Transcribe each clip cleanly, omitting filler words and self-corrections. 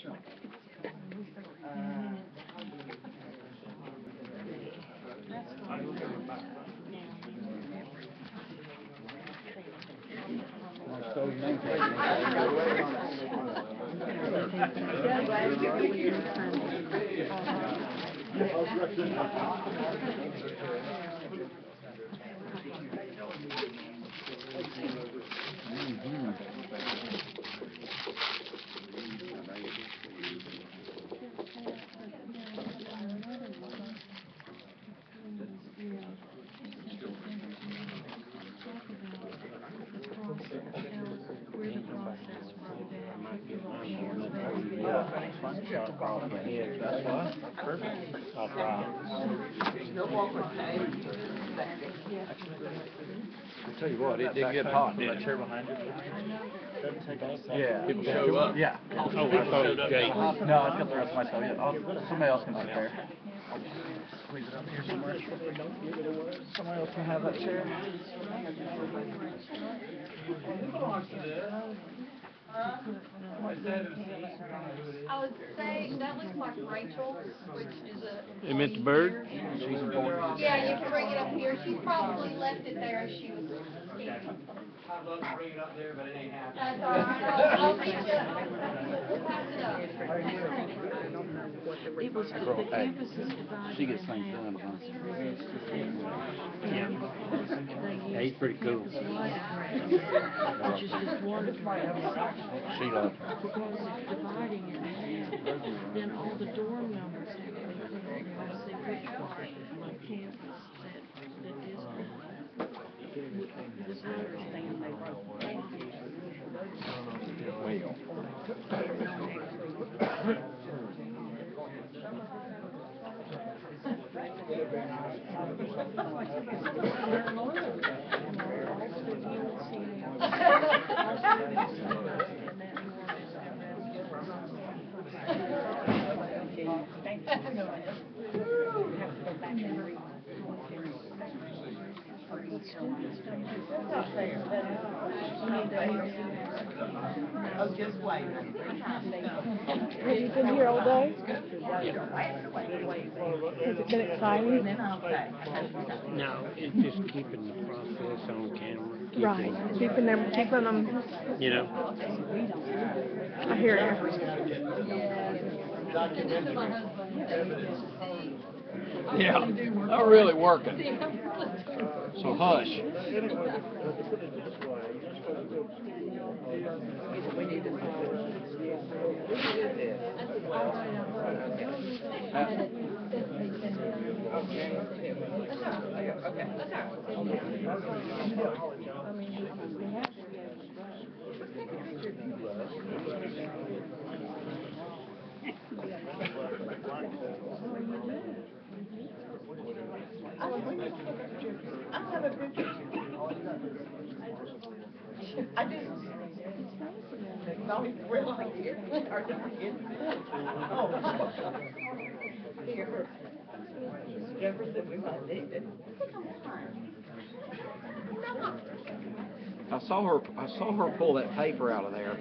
I'll tell you what, it did get hot. That chair behind you? Yeah. People show up? Yeah. Oh, I thought it was Jay. No, I've got the rest of myself. Yeah, somebody else can sit there. Squeeze it up here somewhere. Somebody else can have that chair. I would say that looks like Rachel's, which is a. You meant the bird? Yeah, you can bring it up here. She probably left it there as she was eating. I'd love to bring it up there, but it ain't happening. That's all right. I'll reach it. We'll pass it up. It was the campus is divided. She gets things done, huh? Yeah, he's pretty cool. Which is just wonderful. Sheila. Because it's dividing it in half, then all the dorm numbers have to be put on there to see which part of campus that is. This letter saying they wrote. Oh, just wait. Have you been here all day? Has it been exciting? No, it's just keeping the process on camera. Right, keeping them, You know? I hear you. Yeah, not really working. So hush. I do. No, we're like here. Oh. Here. Jefferson, we might need it. I saw her pull that paper out of there,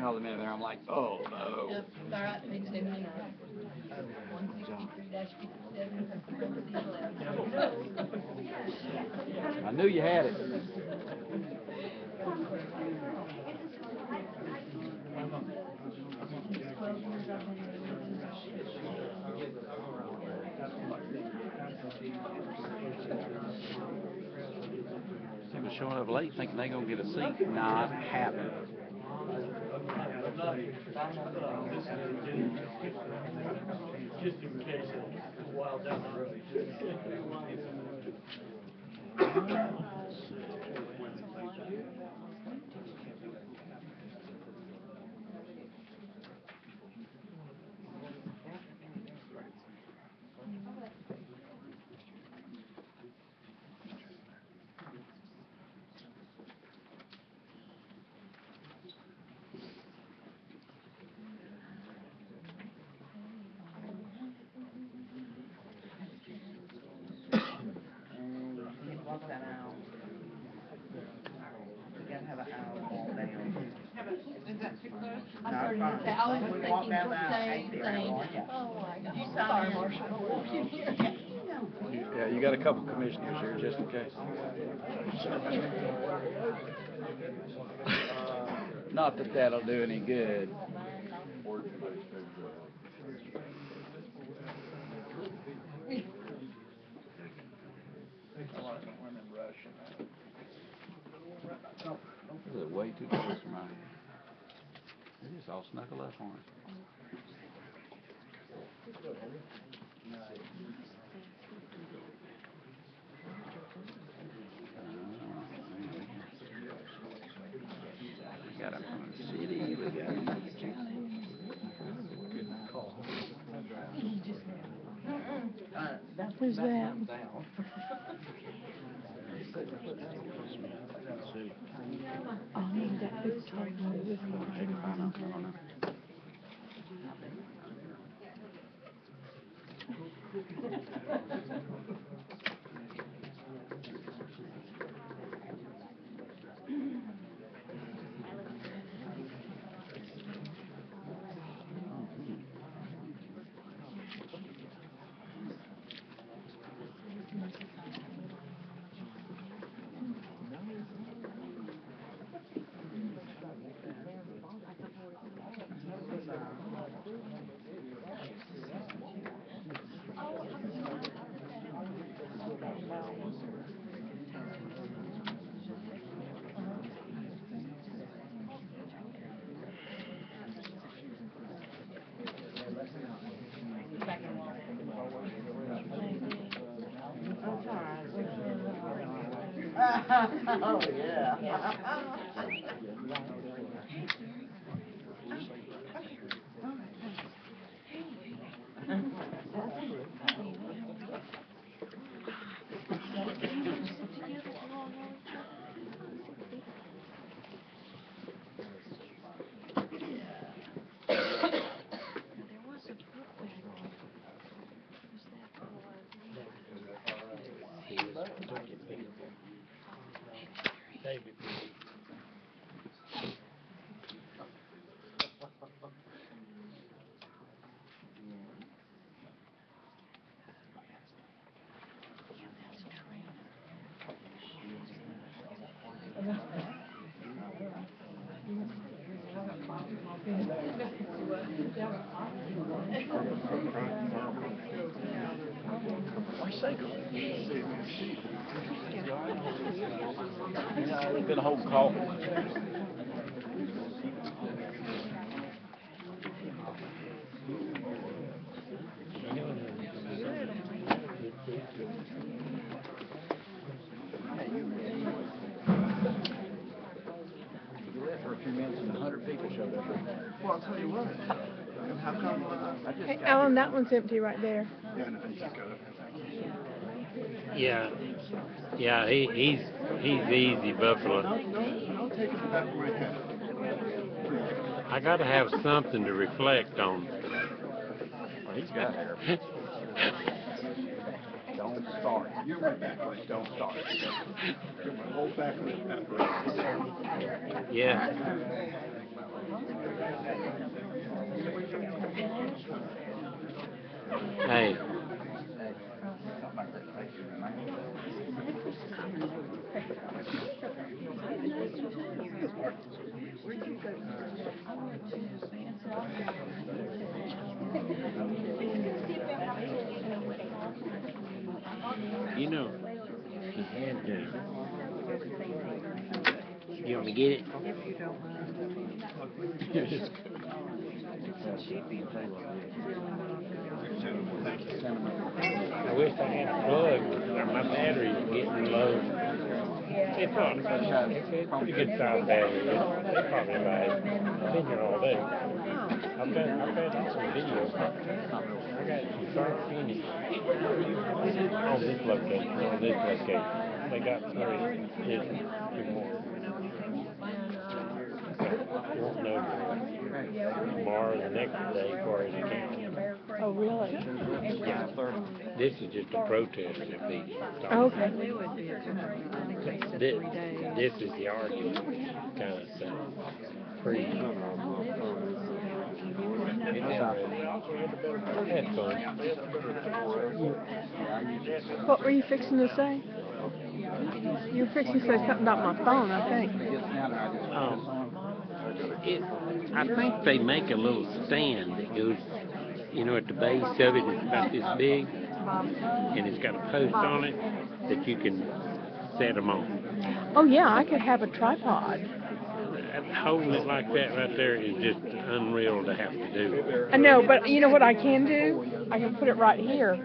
out of the minute there. I'm like, oh no. Yep, all right, page 79. I knew you had it. People showing up late thinking they're going to get a seat. Not happening. Just in case it's a while down the road. Walk that out. You gotta have I was We thinking walked the down the aisle, same ain't there, thing. boy? Yeah. Oh my God. You sorry, Marshall, don't walk in here. Yeah, you got a couple commissioners here just in case. Not that that'll do any good. They're way too close for mine. They just all snuggle up on it. We got them from the city, we got them from the county. Who's that? Oh, no, that big talk with this one. Oh, yeah. David. It's been a whole call. You left for a few minutes and 100 people showed up. Well, I'll tell you what. How come, I just Hey, got Alan, here. that one's empty right there. Yeah, yeah, he's easy, Buffalo. I'll take it back to my head. I gotta have something to reflect on. Well, he's got hair. Don't start. You're my backwards. Don't start. You're my whole backwards. Yeah. Hey. You know, he had you want me to get it? I wish I had a plug. My battery's getting low. It's on. It's pretty good size battery. They probably last. I've been here all day. I've got some videos. I got some start to finish on this location. They got three. Two more. Won't know tomorrow, the next day, for his account. Oh, really? Yeah. This is just a protest if he starts. Okay. This is the argument kind of thing. Free. That's fun. What were you fixing to say? You were fixing to say something about my phone, I think. I think they make a little stand that goes, you know, at the base of it. It's about this big, and it's got a post on it that you can set them on. Oh yeah, I could have a tripod. Holding it like that right there is just unreal to have to do. I know, but you know what I can do? I can put it right here.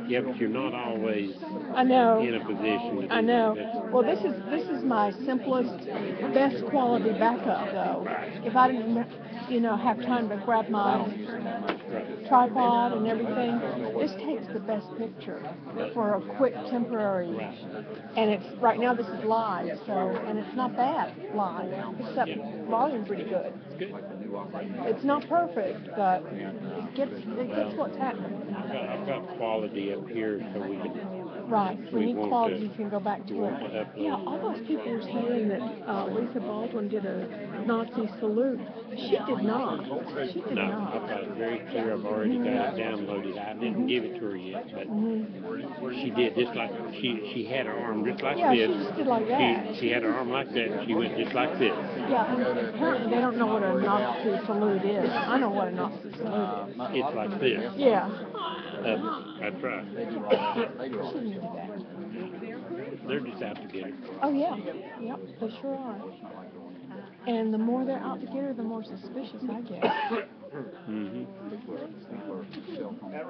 Yeah, but you're not always I know. in a position to do I know. that. Well, this is my simplest, best quality backup, though. If I didn't, you know, have time to grab my tripod and everything, this takes the best picture for a quick temporary. And it's right now this is live, so and it's not bad live. It's up volume pretty good. It's not perfect, but it gets what's happening. I've got quality up here so we can. Right. When you want quality, to- you can go back to we want it. to upload. Yeah, all those people were saying that Lisa Baldwin did a Nazi salute. She did not. She did No, not. I've got it very clear. I've already got it downloaded. I didn't give it to her yet, but she did just like she had her arm just like Yeah, this. she just did like that. She had her arm like that, and she went just like this. Yeah, and apparently they don't know what a Nazi salute is. I know what a Nazi salute is. It's like this. Yeah. That's right. She didn't do that. They're just out to get her. Oh yeah. Yep, they sure are. And the more they're out to get her, the more suspicious I get. Mm-hmm.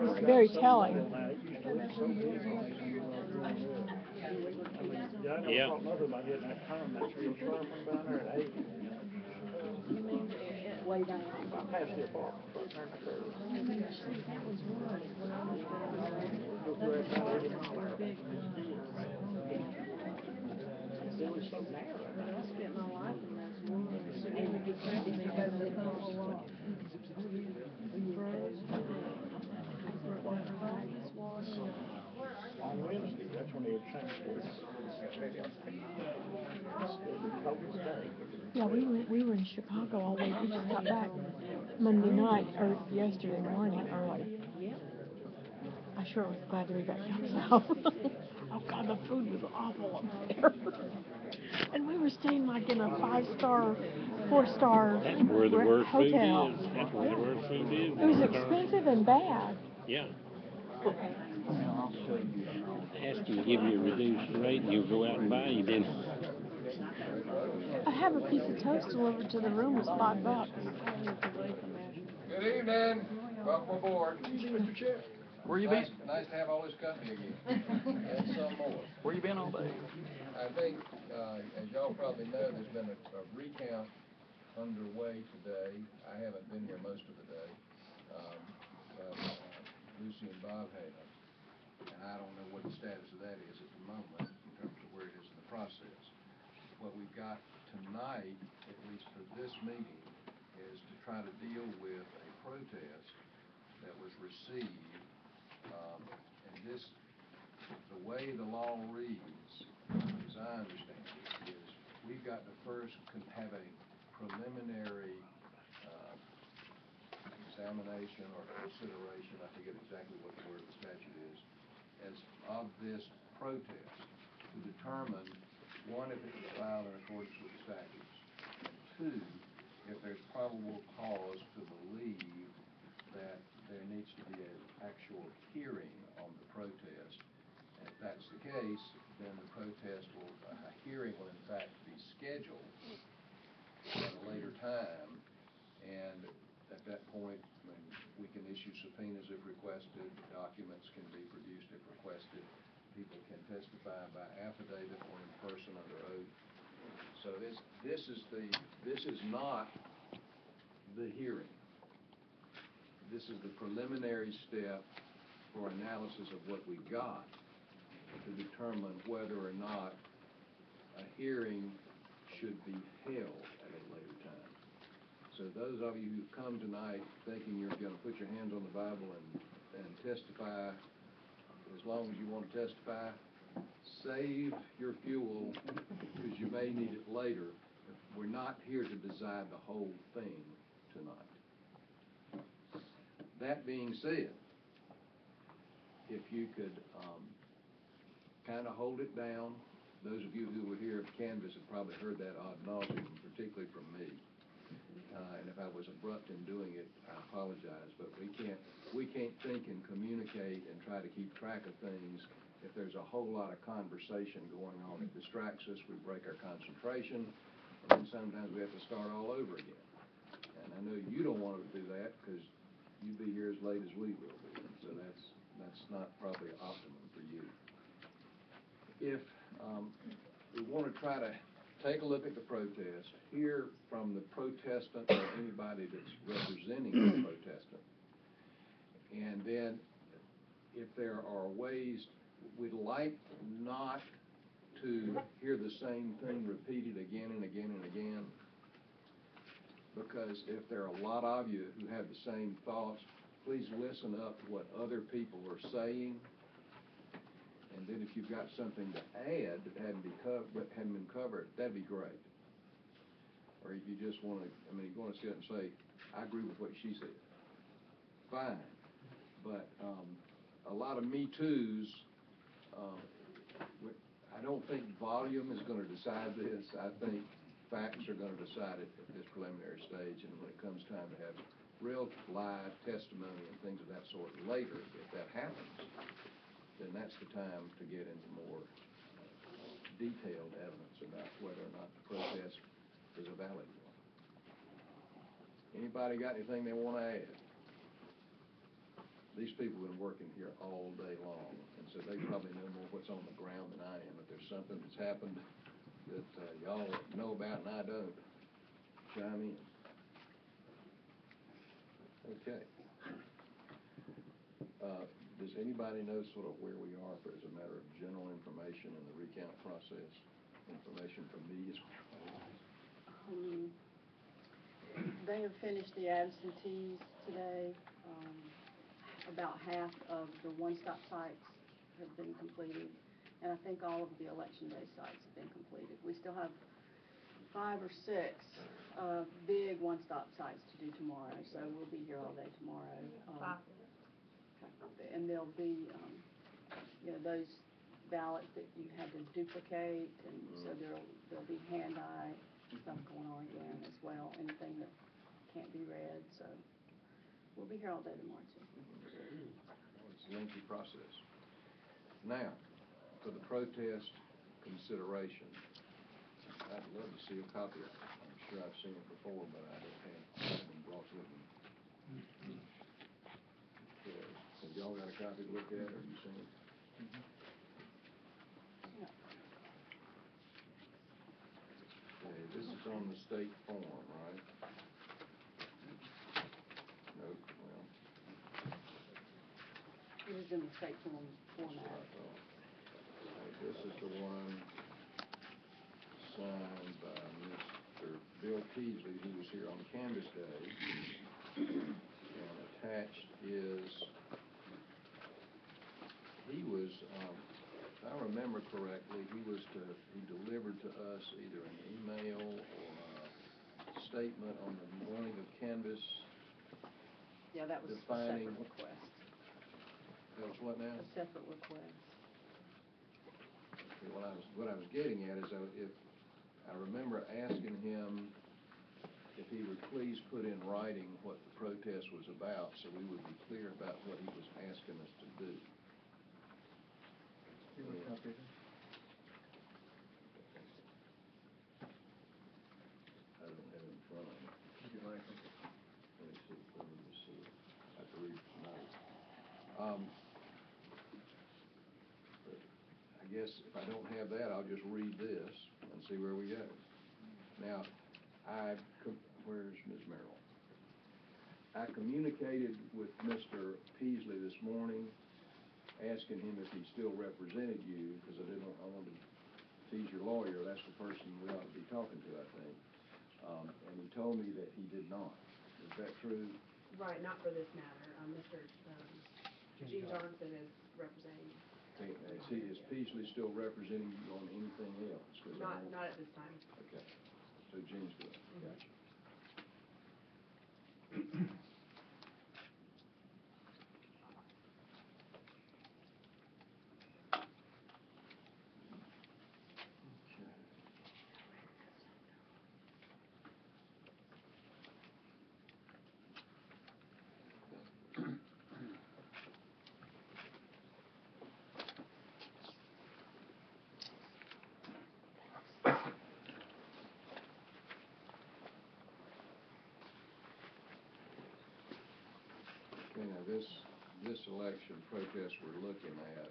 It's very telling. Yeah. On Wednesday, that's when they had changed it. Yeah, we were in Chicago all week. We just got back Monday night or yesterday morning early. I sure was glad to be back down south. Oh God, the food was awful up there. And we were staying like in a 5-star, 4-star That's where the worst hotel. food is. That's where the worst food is. It was expensive and bad. Yeah. Ask you to give you a reduced rate, and you go out and buy you dinner. I have a piece of toast delivered to the room was $5. Good evening. Welcome aboard. Mr. Chair. Where you been? Nice to have all this company again. And some more. Where you been all day? I think, as y'all probably know, there's been a recount underway today. I haven't been here most of the day. But Lucy and Bob have. And I don't know what the status of that is at the moment in terms of where it is in the process. What we've got tonight, at least for this meeting, is to try to deal with a protest that was received. And this, the way the law reads, as I understand it, is we've got to first have a preliminary examination or consideration, I forget exactly what the word of the statute is, as of this protest to determine, one, if it was filed in accordance with the statutes, and two, if there's probable cause to believe that there needs to be an actual hearing on the protest. And if that's the case, then the protest will, a hearing will in fact be scheduled at a later time, and at that point, we can issue subpoenas if requested, documents can be produced if requested, people can testify by affidavit or in person under oath. So this is not the hearing. This is the preliminary step for analysis of what we've got to determine whether or not a hearing should be held at a later time. So those of you who come tonight thinking you're going to put your hands on the Bible and testify as long as you want to testify, save your fuel because you may need it later. We're not here to decide the whole thing tonight. that being said, if you could, kind of hold it down, those of you who were here at Canvas have probably heard that ad nauseum, particularly from me. And if I was abrupt in doing it, I apologize, but we can't think and communicate and try to keep track of things if there's a whole lot of conversation going on. It distracts us, we break our concentration, and then sometimes we have to start all over again. And I know you don't want to do that because you'll be here as late as we will be, so that's not probably optimum for you. If we want to try to take a look at the protest, hear from the protestant or anybody that's representing the protestant, and then if there are ways, we'd like not to hear the same thing repeated again and again and again, because if there are a lot of you who have the same thoughts, please listen up to what other people are saying. And then if you've got something to add that hadn't been covered, that'd be great. Or if you just want to, you want to sit and say, I agree with what she said. Fine. But a lot of Me Too's, I don't think volume is going to decide this. I think facts are going to decide it at this preliminary stage. And when it comes time to have real live testimony and things of that sort later, if that happens, then that's the time to get into more detailed evidence about whether or not the protest is a valid one. Anybody got anything they want to add? These people have been working here all day long, and so they probably know more what's on the ground than I am. If there's something that's happened that y'all know about and I don't, chime in. Okay. Does anybody know sort of where we are as a matter of general information in the recount process? Information from me is They have finished the absentees today. About half of the one-stop sites have been completed, and I think all of the election day sites have been completed. We still have 5 or 6 big one-stop sites to do tomorrow, so we'll be here all day tomorrow. And there'll be, those ballots that you had to duplicate, and so there'll be hand-eye stuff going on again as well, anything that can't be read, so we'll be here all day tomorrow too. It's a lengthy process. Now, for the protest consideration, I'd love to see a copy of it. I'm sure I've seen it before, but I haven't been brought with me. Have y'all got a copy to look at, or have you seen it? Okay, this is on the state form, right? Nope, well. It is in the state form format. That's what I thought. Okay, this is the one signed by Mr. Bill Peasley, who was here on Canvas Day. And attached is, he was, if I remember correctly, he delivered to us either an email or a statement on the morning of Canvas. Yeah, that was a defining, separate request. That was what now? A separate request. Okay, what I was getting at is if I remember asking him if he would please put in writing what the protest was about, so we would be clear about what he was asking us to do. You want a copy of it? I don't have it in front of me. Would you like them? Let me see. I have to read it tonight. But I guess if I don't have that, I'll just read this and see where we go. Now, where's Ms. Merrill? I communicated with Mr. Peasley this morning, asking him if he still represented you, because I wanted, if he's your lawyer, that's the person we ought to be talking to, I think. And he told me that he did not. Is that true? Right, not for this matter. Mr. Gene Johnson is representing. Okay, is Peasley still representing you on anything else? Not at this time. Okay, so Gene's good. Gotcha. Now, this election protest we're looking at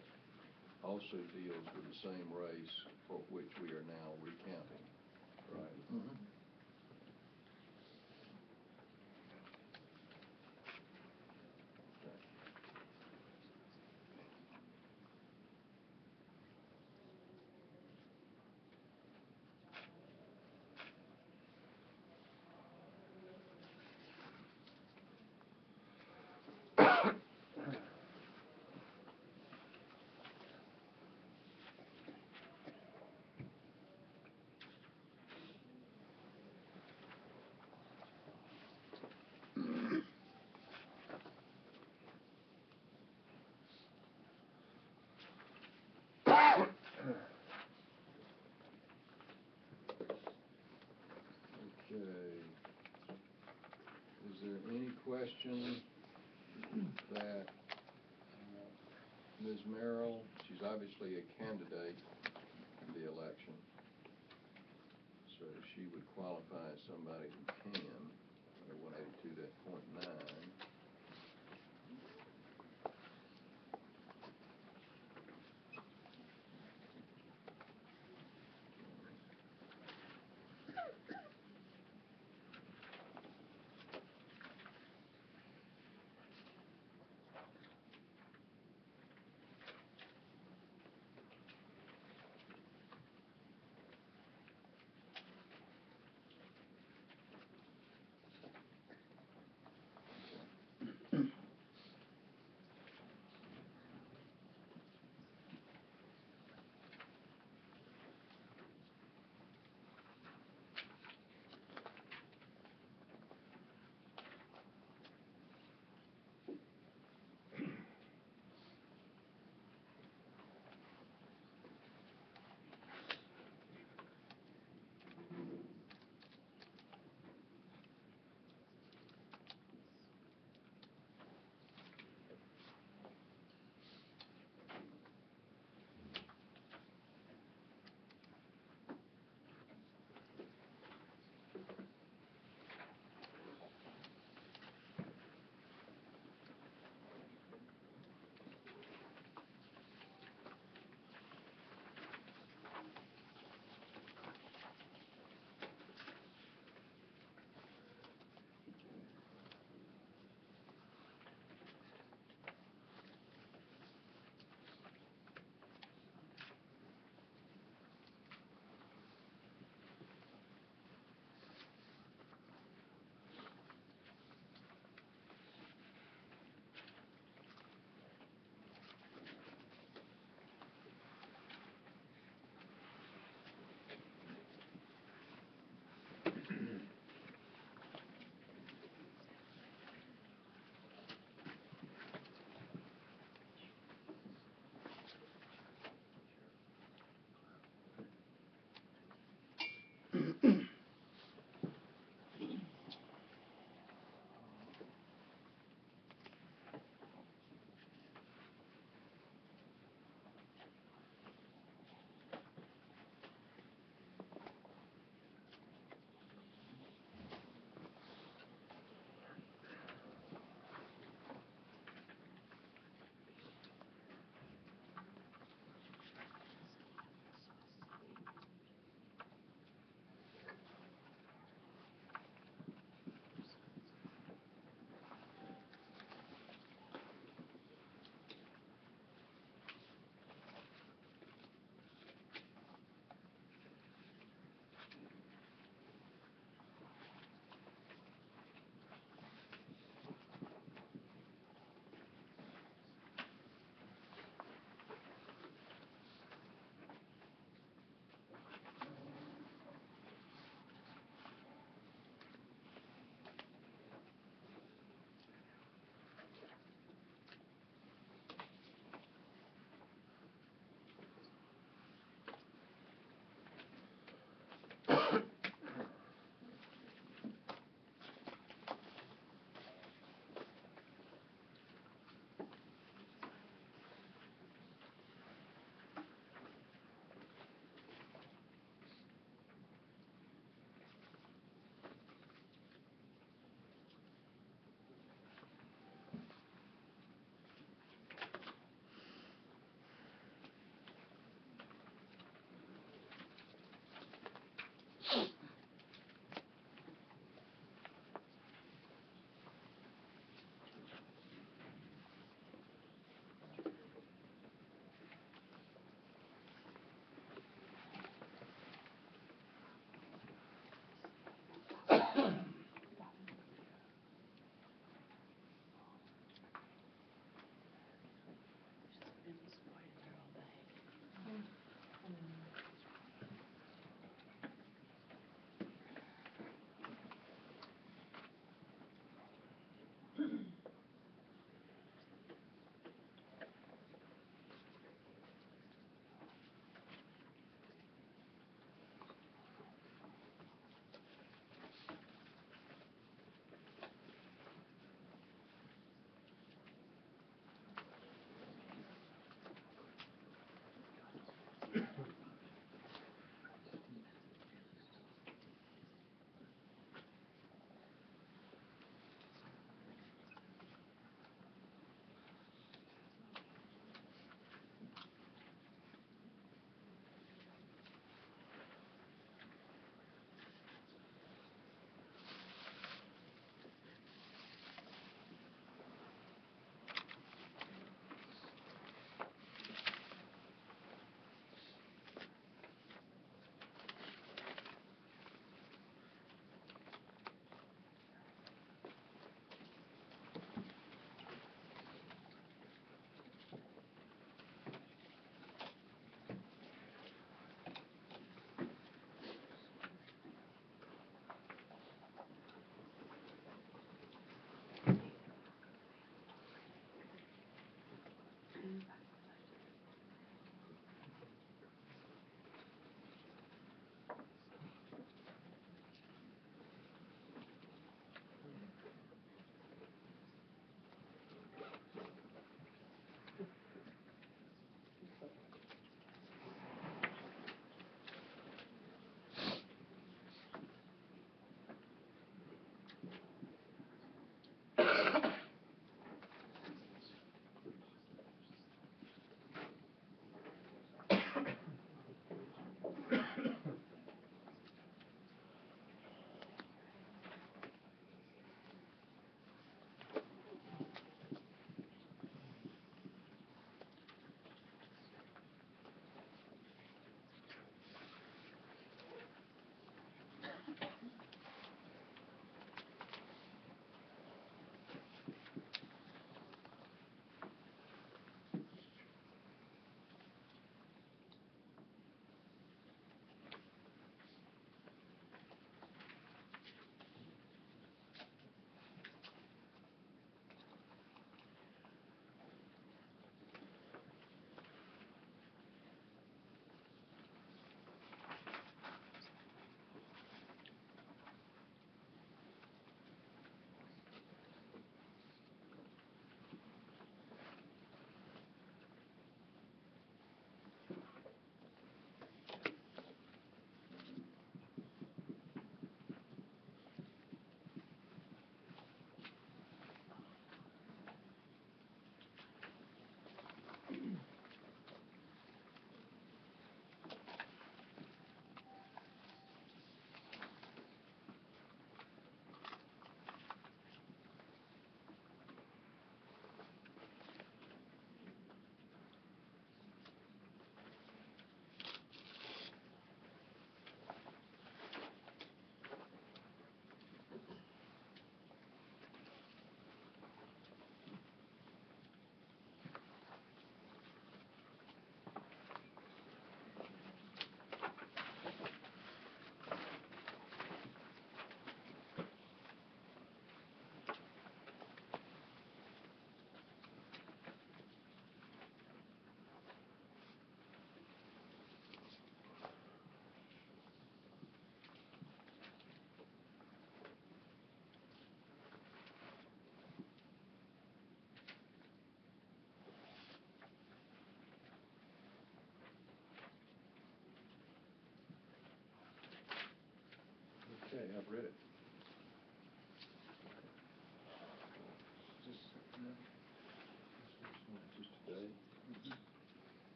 also deals with the same race for which we are now recounting, right? Mhm. Okay. Is there any question that Ms. Merrill, she's obviously a candidate in the election, so she would qualify as somebody who can, under 182.9.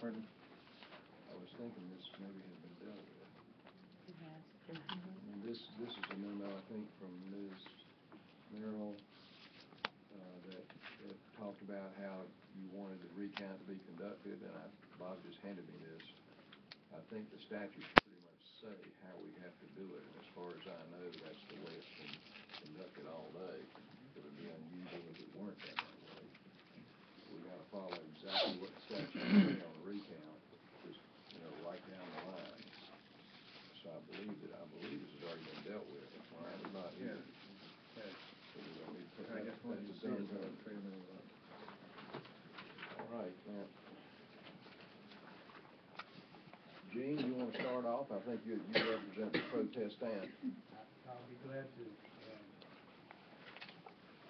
I was thinking this maybe had been dealt with. It has. And this is a memo, I think, from Ms. Merrill, that talked about how you wanted the recount to be conducted, and Bob just handed me this. I think the statutes pretty much say how we have to do it, and as far as I know, that's the way it's been conducted all day. It would be unusual if it weren't done that way. We gotta follow exactly what the statutes say on the recount, just, right down the line. So I believe this has already been dealt with. Brian's not here. So we don't need to put that, that's a done deal. All right, now. Gene, you want to start off? I think you represent the protest stand. I'll be glad to.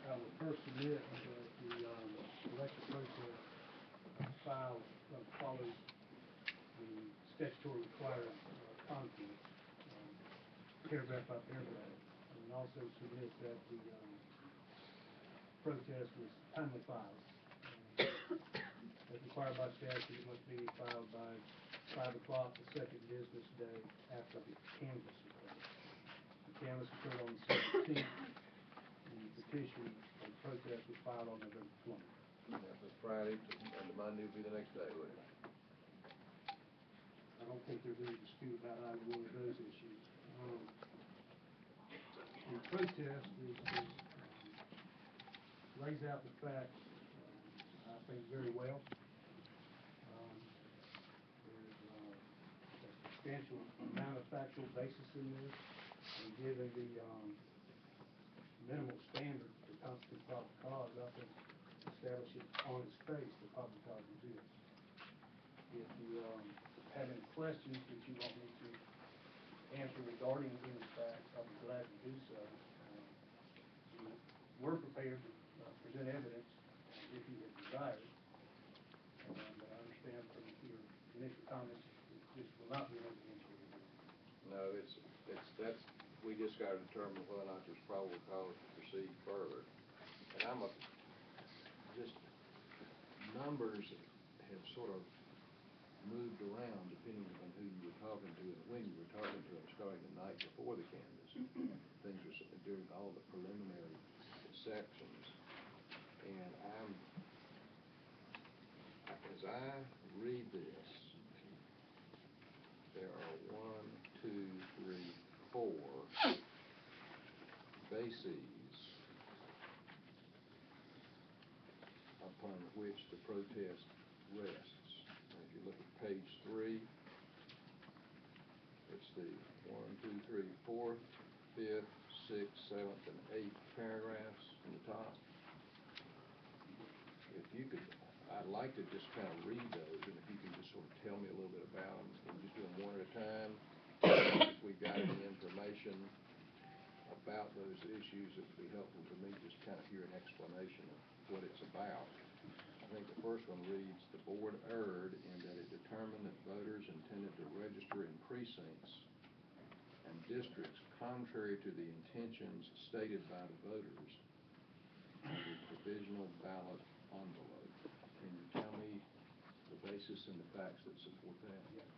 I would first admit that the election protest file follows the statutory required content, paragraph by paragraph, and also submit that the protest was timely filed. As required by statute, it must be filed by 5 o'clock the second business day after the canvass occurred. The canvass occurred on the 17th. The petition or protest was filed on November 20th. That was Friday, and the Monday would be the next day, wouldn't it? I don't think there's any dispute about either one of those issues. The protest lays out the facts, I think, very well. There's a substantial amount of factual basis in this, and given the minimal standard to constitute probable cause, I think establishes on its face the probable cause exists. If you have any questions that you want me to answer regarding any facts, I'll be glad to do so. We're prepared to present evidence if you have desired. And I understand from your initial comments that this will not be an evidentiary hearing. No, we just got to determine whether or not there's probable cause to proceed further. And just numbers have sort of moved around depending on who you were talking to and when you were talking to them, starting the night before the canvass. Things were during all the preliminary sections. And as I read this, there are 1, 2, 3, 4 bases upon which the protest rests. And if you look at page 3, it's the 1, 2, 3, 4th, 5th, 6th, 7th, and 8th paragraphs from the top. If you could, I'd like to just kind of read those, and if you can just sort of tell me a little bit about them, we'll just do them one at a time. If we've got any information about those issues, it would be helpful to me just kind of hear an explanation of what it's about. I think the first one reads, the board erred in that it determined that voters intended to register in precincts and districts contrary to the intentions stated by the voters on the provisional ballot envelope. Can you tell me the basis and the facts that support that? Yeah.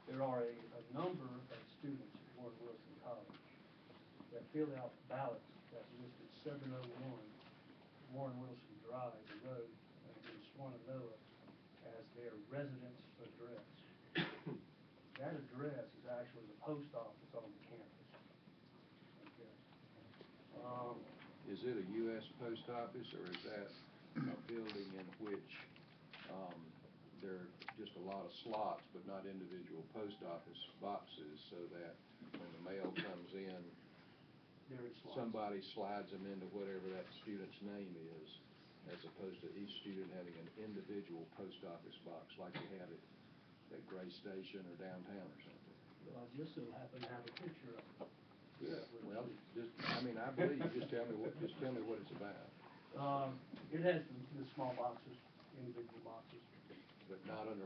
There are a number of students at Warren Wilson College that fill out ballots that listed 701 Warren Wilson Drive, the road in Swananoa, as their residence address. That address is actually the post office on the campus. Okay. Is it a U.S. post office, or is that a building in which there are just a lot of slots but not individual post office boxes, so that when the mail comes in, somebody slides them into whatever that student's name is, as opposed to each student having an individual post office box like you have at Gray Station or downtown or something? Well, I just so happen to have a picture of it. Yeah, well, I believe you. Just tell me what it's about. It has the small boxes, individual boxes. But not under